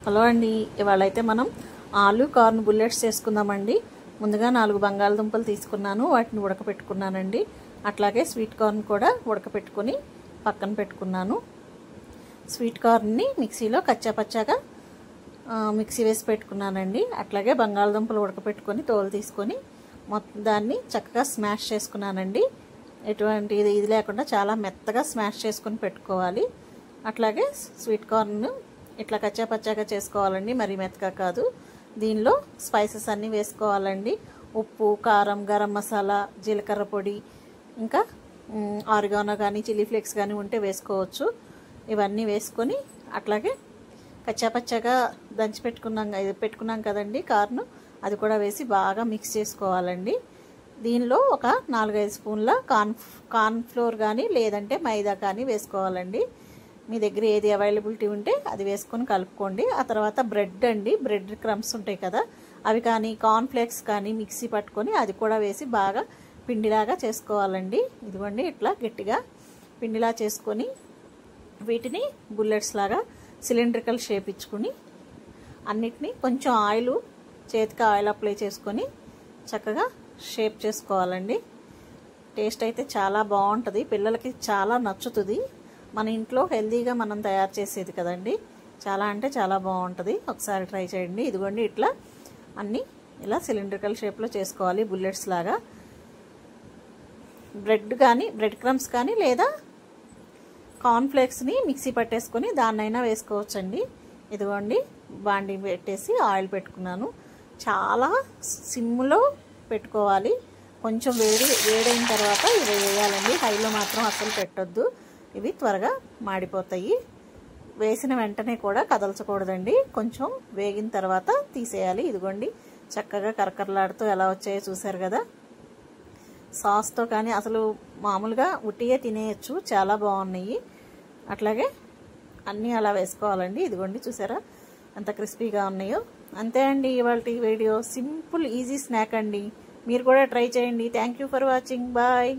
Hello అండి, ఇవాళ అయితే మనం ఆలు కార్న్ బుల్లెట్స్ చేసుకుందామండి. ముందుగా 4 బంగాళదుంపలు తీసుకున్నాను, వాటిని ఉడకపెట్టుకున్నానండి. అట్లాగే స్వీట్ కార్న్ కూడా ఉడకపెట్టుకొని పక్కన పెట్టుకున్నాను. స్వీట్ కార్న్ని మిక్సీలో కచ్చాపచ్చాగా మిక్సీ వేసి పెట్టుకున్నానండి. అట్లాగే బంగాళదుంపలు ఉడకపెట్టుకొని తోలు తీసుకొని మొత్తం దాన్ని చక్కగా స్మాష్ చేసుకున్నానండి. ఎటువంటి ఇది లేకుండా చాలా మెత్తగా స్మాష్ చేసుకొని పెట్టుకోవాలి. అట్లాగే స్వీట్ కార్న్ ఇట్లా కచ్చాపచ్చాగా చేసుకోవాలండి, మరి మెత్తగా కాదు. దీనిలో స్పైసెస్ అన్నీ వేసుకోవాలండి. ఉప్పు, కారం, గరం మసాలా, జీలకర్ర పొడి, ఇంకా ఆరిగానో కానీ చిల్లీ ఫ్లేక్స్ కానీ ఉంటే వేసుకోవచ్చు. ఇవన్నీ వేసుకొని అట్లాగే కచ్చాపచ్చాగా దంచి పెట్టుకున్నాం కదండి కార్న్, అది కూడా వేసి బాగా మిక్స్ చేసుకోవాలండి. దీనిలో ఒక 4-5 స్పూన్ల కార్న్ ఫ్లోర్ కానీ లేదంటే మైదా కానీ వేసుకోవాలండి. మీ దగ్గర ఏది అవైలబిలిటీ ఉంటే అది వేసుకొని కలుపుకోండి. ఆ తర్వాత బ్రెడ్ క్రమ్స్ ఉంటాయి కదా, అవి కానీ కార్న్ ఫ్లేక్స్ కానీ మిక్సీ పట్టుకొని అది కూడా వేసి బాగా పిండిలాగా చేసుకోవాలండి. ఇదిగోండి ఇట్లా గట్టిగా పిండిలా చేసుకొని వీటిని బుల్లెట్స్ లాగా సిలిండ్రికల్ షేప్ ఇచ్చుకుని అన్నిటినీ కొంచెం చేతికి ఆయిల్ అప్లై చేసుకొని చక్కగా షేప్ చేసుకోవాలండి. టేస్ట్ అయితే చాలా బాగుంటుంది, పిల్లలకి చాలా నచ్చుతుంది. మన ఇంట్లో హెల్తీగా మనం తయారు చేసేది కదండి, చాలా అంటే చాలా బాగుంటుంది. ఒకసారి ట్రై చేయండి. ఇదిగోండి ఇట్లా అన్నీ ఇలా సిలిండ్రికల్ షేప్లో చేసుకోవాలి బుల్లెట్స్ లాగా. బ్రెడ్ క్రమ్స్ కానీ లేదా కార్న్ ఫ్లేక్స్ని మిక్సీ పట్టేసుకొని దాన్నైనా వేసుకోవచ్చండి. ఇదిగోండి బాండీ పెట్టేసి ఆయిల్ పెట్టుకున్నాను. చాలా సిమ్లో పెట్టుకోవాలి. కొంచెం వేడైన తర్వాత ఇవి వేయాలండి. హైలో మాత్రం అసలు పెట్టొద్దు, ఇవి త్వరగా మాడిపోతాయి. వేసిన వెంటనే కూడా కదల్చకూడదండి, కొంచెం వేగిన తర్వాత తీసేయాలి. ఇదిగోండి చక్కగా కరకరలాడుతూ ఎలా వచ్చాయో చూసారు కదా. సాస్తో కానీ అసలు మామూలుగా ఉట్టిగా తినేయచ్చు, చాలా బాగున్నాయి. అట్లాగే అన్నీ అలా వేసుకోవాలండి. ఇదిగోండి చూసారా ఎంత క్రిస్పీగా ఉన్నాయో. అంతే అండి ఇవాల్టి వీడియో. సింపుల్ ఈజీ స్నాక్ అండి, మీరు కూడా ట్రై చేయండి. Thank you for watching. Bye.